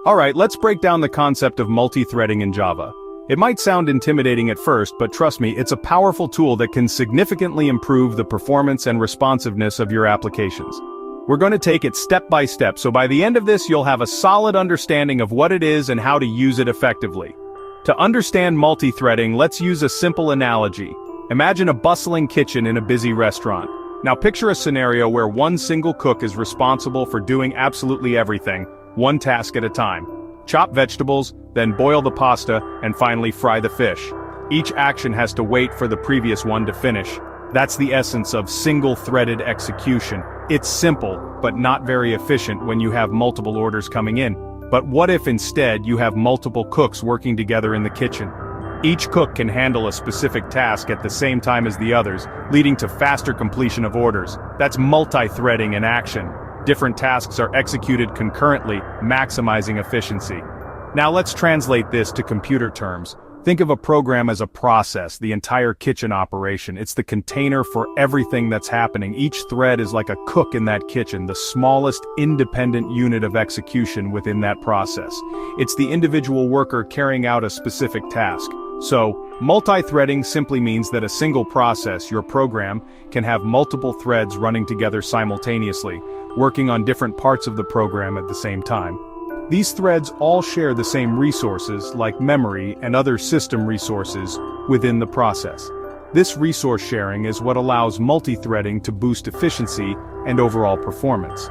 Alright, let's break down the concept of multi-threading in Java. It might sound intimidating at first, but trust me, it's a powerful tool that can significantly improve the performance and responsiveness of your applications. We're going to take it step by step, so by the end of this you'll have a solid understanding of what it is and how to use it effectively. To understand multi-threading, let's use a simple analogy. Imagine a bustling kitchen in a busy restaurant. Now picture a scenario where one single cook is responsible for doing absolutely everything, one task at a time. Chop vegetables, then boil the pasta, and finally fry the fish. Each action has to wait for the previous one to finish. That's the essence of single-threaded execution. It's simple, but not very efficient when you have multiple orders coming in. But what if instead you have multiple cooks working together in the kitchen? Each cook can handle a specific task at the same time as the others, leading to faster completion of orders. That's multi-threading in action. Different tasks are executed concurrently, maximizing efficiency. Now let's translate this to computer terms. Think of a program as a process, the entire kitchen operation. It's the container for everything that's happening. Each thread is like a cook in that kitchen, the smallest independent unit of execution within that process. It's the individual worker carrying out a specific task. So, multi-threading simply means that a single process, your program, can have multiple threads running together simultaneously, working on different parts of the program at the same time. These threads all share the same resources, like memory and other system resources, within the process. This resource sharing is what allows multi-threading to boost efficiency and overall performance.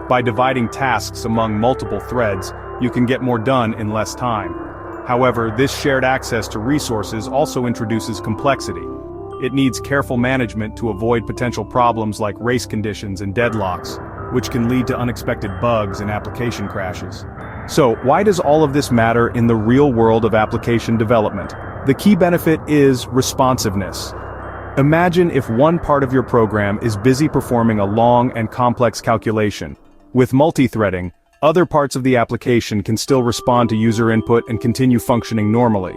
By dividing tasks among multiple threads, you can get more done in less time. However, this shared access to resources also introduces complexity. It needs careful management to avoid potential problems like race conditions and deadlocks, which can lead to unexpected bugs and application crashes. So, why does all of this matter in the real world of application development? The key benefit is responsiveness. Imagine if one part of your program is busy performing a long and complex calculation. With multi-threading, other parts of the application can still respond to user input and continue functioning normally.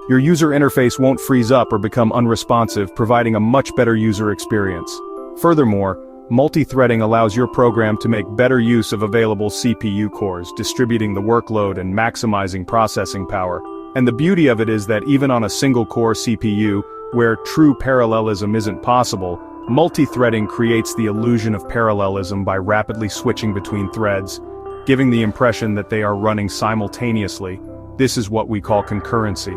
Your user interface won't freeze up or become unresponsive, providing a much better user experience. Furthermore, multi-threading allows your program to make better use of available CPU cores, distributing the workload and maximizing processing power. And the beauty of it is that even on a single-core CPU, where true parallelism isn't possible, multi-threading creates the illusion of parallelism by rapidly switching between threads, giving the impression that they are running simultaneously. This is what we call concurrency.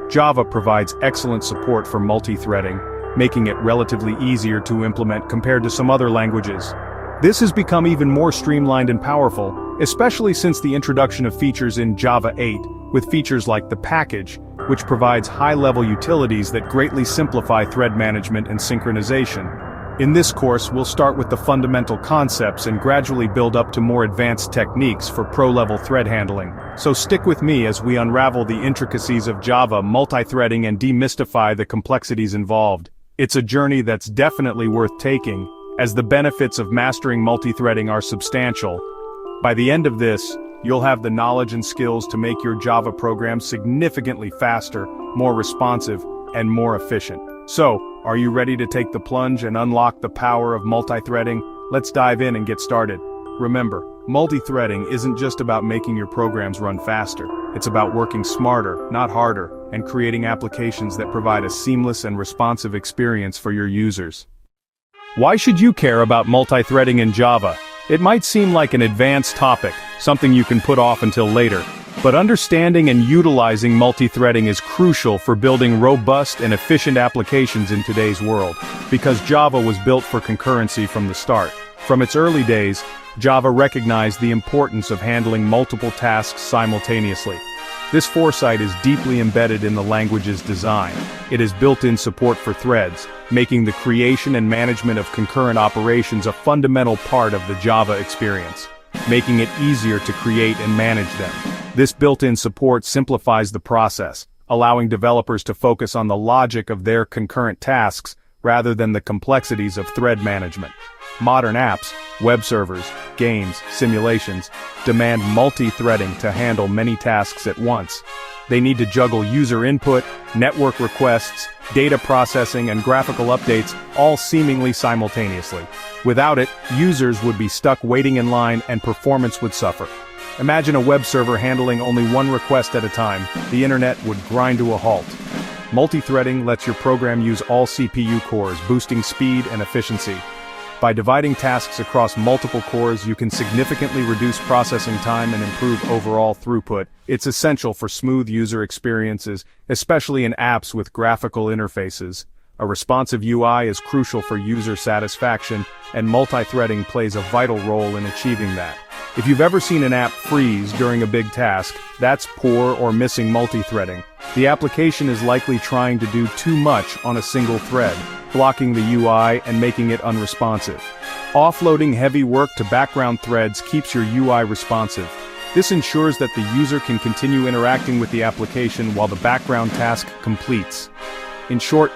Java provides excellent support for multi-threading, making it relatively easier to implement compared to some other languages. This has become even more streamlined and powerful, especially since the introduction of features in Java 8, with features like the package, which provides high-level utilities that greatly simplify thread management and synchronization. In this course, we'll start with the fundamental concepts and gradually build up to more advanced techniques for pro-level thread handling. So stick with me as we unravel the intricacies of Java multi-threading and demystify the complexities involved. It's a journey that's definitely worth taking, as the benefits of mastering multi-threading are substantial. By the end of this, you'll have the knowledge and skills to make your Java program significantly faster, more responsive, and more efficient. So, are you ready to take the plunge and unlock the power of multi-threading? Let's dive in and get started. Remember, multi-threading isn't just about making your programs run faster. It's about working smarter, not harder, and creating applications that provide a seamless and responsive experience for your users. Why should you care about multi-threading in Java? It might seem like an advanced topic, something you can put off until later. But understanding and utilizing multi-threading is crucial for building robust and efficient applications in today's world, because Java was built for concurrency from the start. From its early days, Java recognized the importance of handling multiple tasks simultaneously. This foresight is deeply embedded in the language's design. It has built-in support for threads, making the creation and management of concurrent operations a fundamental part of the Java experience, making it easier to create and manage them. This built-in support simplifies the process, allowing developers to focus on the logic of their concurrent tasks rather than the complexities of thread management. Modern apps, web servers, games, simulations, demand multi-threading to handle many tasks at once. They need to juggle user input, network requests, data processing, and graphical updates, all seemingly simultaneously. Without it, users would be stuck waiting in line and performance would suffer. Imagine a web server handling only one request at a time. The internet would grind to a halt. Multithreading lets your program use all CPU cores, boosting speed and efficiency. By dividing tasks across multiple cores, you can significantly reduce processing time and improve overall throughput. It's essential for smooth user experiences, especially in apps with graphical interfaces. A responsive UI is crucial for user satisfaction, and multithreading plays a vital role in achieving that. If you've ever seen an app freeze during a big task, that's poor or missing multithreading. The application is likely trying to do too much on a single thread, blocking the UI and making it unresponsive. Offloading heavy work to background threads keeps your UI responsive. This ensures that the user can continue interacting with the application while the background task completes. In short,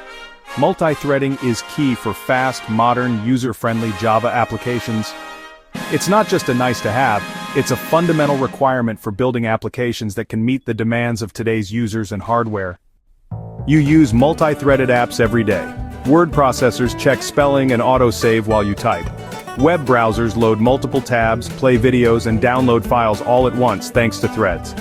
multithreading is key for fast, modern, user-friendly Java applications. It's not just a nice-to-have, it's a fundamental requirement for building applications that can meet the demands of today's users and hardware. You use multi-threaded apps every day. Word processors check spelling and autosave while you type. Web browsers load multiple tabs, play videos, and download files all at once thanks to threads.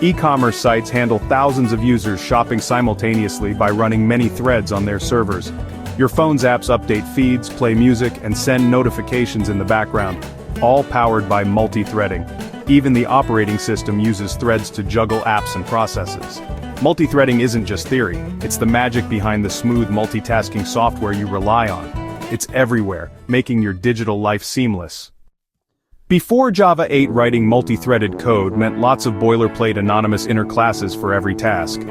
E-commerce sites handle thousands of users shopping simultaneously by running many threads on their servers. Your phone's apps update feeds, play music, and send notifications in the background, all powered by multi-threading. Even the operating system uses threads to juggle apps and processes. Multi-threading isn't just theory, it's the magic behind the smooth multitasking software you rely on. It's everywhere, making your digital life seamless. Before Java 8, writing multi-threaded code meant lots of boilerplate anonymous inner classes for every task.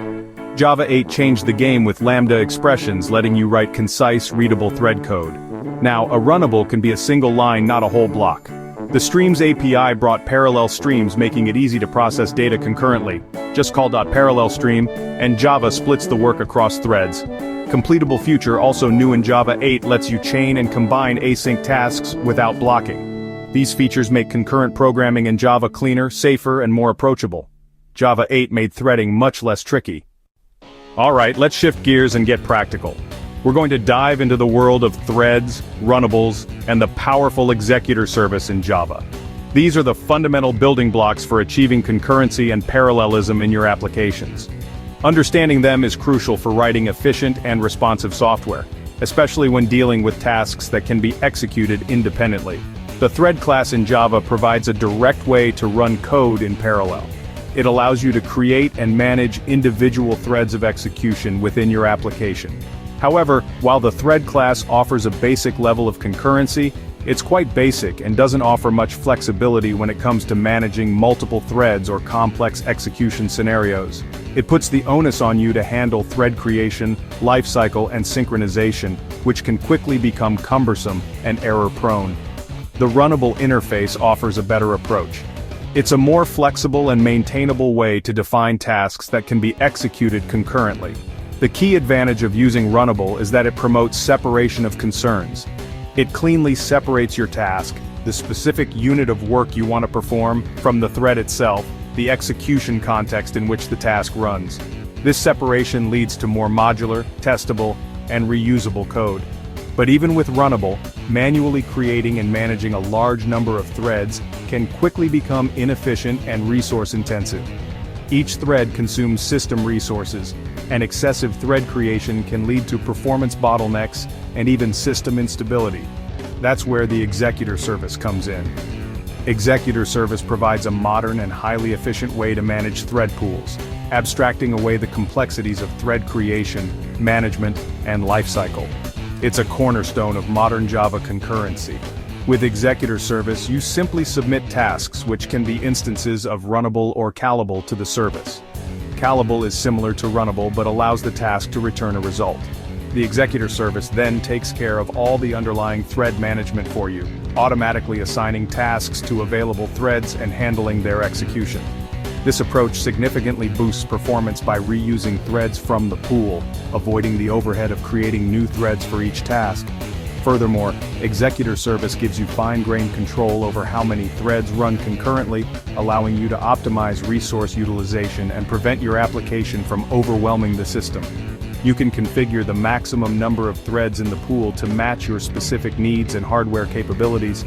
Java 8 changed the game with Lambda expressions, letting you write concise, readable thread code. Now, a runnable can be a single line, not a whole block. The Streams API brought parallel streams, making it easy to process data concurrently. Just call .parallelstream, and Java splits the work across threads. Completable Future, also new in Java 8, lets you chain and combine async tasks without blocking. These features make concurrent programming in Java cleaner, safer, and more approachable. Java 8 made threading much less tricky. Alright, let's shift gears and get practical. We're going to dive into the world of threads, runnables, and the powerful executor service in Java. These are the fundamental building blocks for achieving concurrency and parallelism in your applications. Understanding them is crucial for writing efficient and responsive software, especially when dealing with tasks that can be executed independently. The thread class in Java provides a direct way to run code in parallel. It allows you to create and manage individual threads of execution within your application. However, while the thread class offers a basic level of concurrency, it's quite basic and doesn't offer much flexibility when it comes to managing multiple threads or complex execution scenarios. It puts the onus on you to handle thread creation, lifecycle, and synchronization, which can quickly become cumbersome and error-prone. The runnable interface offers a better approach. It's a more flexible and maintainable way to define tasks that can be executed concurrently. The key advantage of using runnable is that it promotes separation of concerns. It cleanly separates your task, the specific unit of work you want to perform, from the thread itself, the execution context in which the task runs. This separation leads to more modular, testable, and reusable code. But even with runnable, manually creating and managing a large number of threads can quickly become inefficient and resource-intensive. Each thread consumes system resources, and excessive thread creation can lead to performance bottlenecks and even system instability. That's where the executor service comes in. Executor service provides a modern and highly efficient way to manage thread pools, abstracting away the complexities of thread creation, management, and lifecycle. It's a cornerstone of modern Java concurrency. With executor service, you simply submit tasks which can be instances of runnable or callable to the service. Callable is similar to runnable but allows the task to return a result. The executor service then takes care of all the underlying thread management for you, automatically assigning tasks to available threads and handling their execution. This approach significantly boosts performance by reusing threads from the pool, avoiding the overhead of creating new threads for each task. Furthermore, executor service gives you fine-grained control over how many threads run concurrently, allowing you to optimize resource utilization and prevent your application from overwhelming the system. You can configure the maximum number of threads in the pool to match your specific needs and hardware capabilities.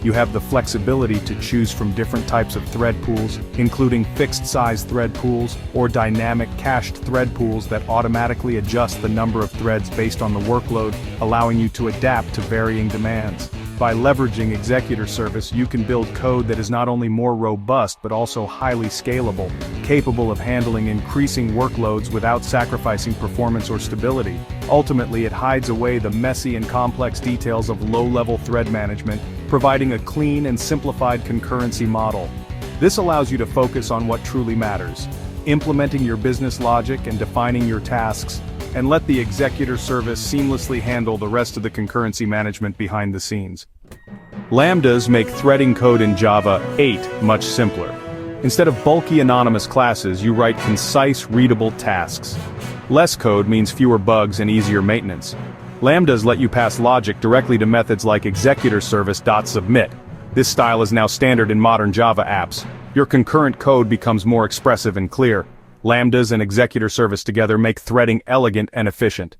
You have the flexibility to choose from different types of thread pools, including fixed-size thread pools or dynamic cached thread pools that automatically adjust the number of threads based on the workload, allowing you to adapt to varying demands. By leveraging Executor Service, you can build code that is not only more robust but also highly scalable, capable of handling increasing workloads without sacrificing performance or stability. Ultimately, it hides away the messy and complex details of low-level thread management, providing a clean and simplified concurrency model. This allows you to focus on what truly matters, implementing your business logic and defining your tasks, and let the Executor Service seamlessly handle the rest of the concurrency management behind the scenes. Lambdas make threading code in Java 8 much simpler. Instead of bulky anonymous classes, you write concise, readable tasks. Less code means fewer bugs and easier maintenance. Lambdas let you pass logic directly to methods like ExecutorService.submit. This style is now standard in modern Java apps. Your concurrent code becomes more expressive and clear. Lambdas and Executor Service together make threading elegant and efficient.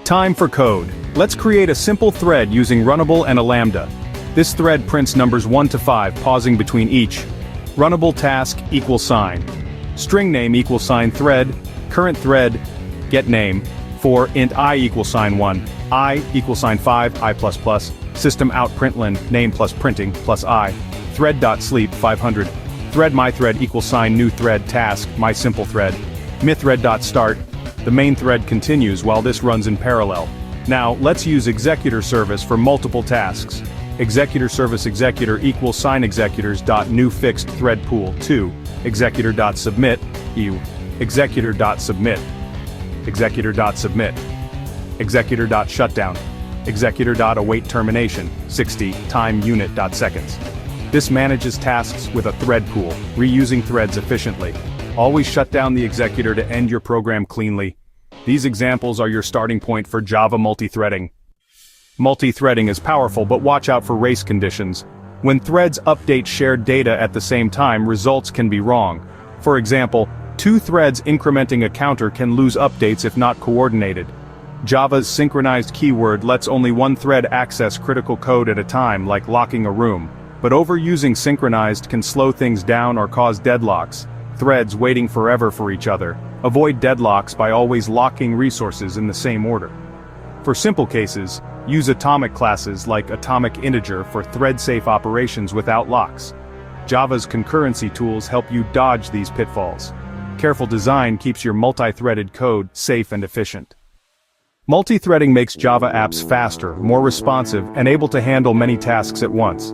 Time for code. Let's create a simple thread using Runnable and a Lambda. This thread prints numbers 1 to 5, pausing between each. Runnable task =, string name =thread, current thread, get name, for int I =1, I =5, I++, system out println, name plus printing plus I, thread.sleep 500. Thread myThread =new thread task mySimpleThread. myThread.start. The main thread continues while this runs in parallel. Now, let's use Executor Service for multiple tasks. Executor Service Executor =executors.new fixed thread pool 2. Executor.submit, Executor.submit. Executor.submit. Executor.shutdown. Executor.await termination, 60 time unit.seconds. This manages tasks with a thread pool, reusing threads efficiently. Always shut down the executor to end your program cleanly. These examples are your starting point for Java multithreading. Multithreading is powerful, but watch out for race conditions. When threads update shared data at the same time, results can be wrong. For example, 2 threads incrementing a counter can lose updates if not coordinated. Java's synchronized keyword lets only one thread access critical code at a time, like locking a room. But overusing synchronized can slow things down or cause deadlocks, threads waiting forever for each other. Avoid deadlocks by always locking resources in the same order. For simple cases, use atomic classes like atomic integer for thread-safe operations without locks. Java's concurrency tools help you dodge these pitfalls. Careful design keeps your multi-threaded code safe and efficient. Multithreading makes Java apps faster, more responsive, and able to handle many tasks at once.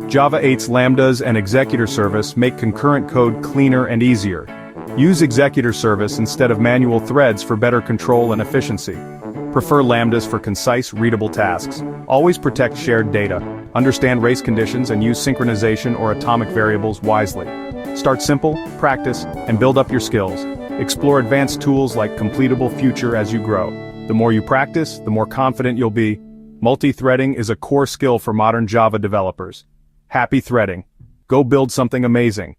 Java 8's Lambdas and Executor Service make concurrent code cleaner and easier. Use Executor Service instead of manual threads for better control and efficiency. Prefer Lambdas for concise, readable tasks. Always protect shared data. Understand race conditions and use synchronization or atomic variables wisely. Start simple, practice, and build up your skills. Explore advanced tools like Completable Future as you grow. The more you practice, the more confident you'll be. Multithreading is a core skill for modern Java developers. Happy threading. Go build something amazing.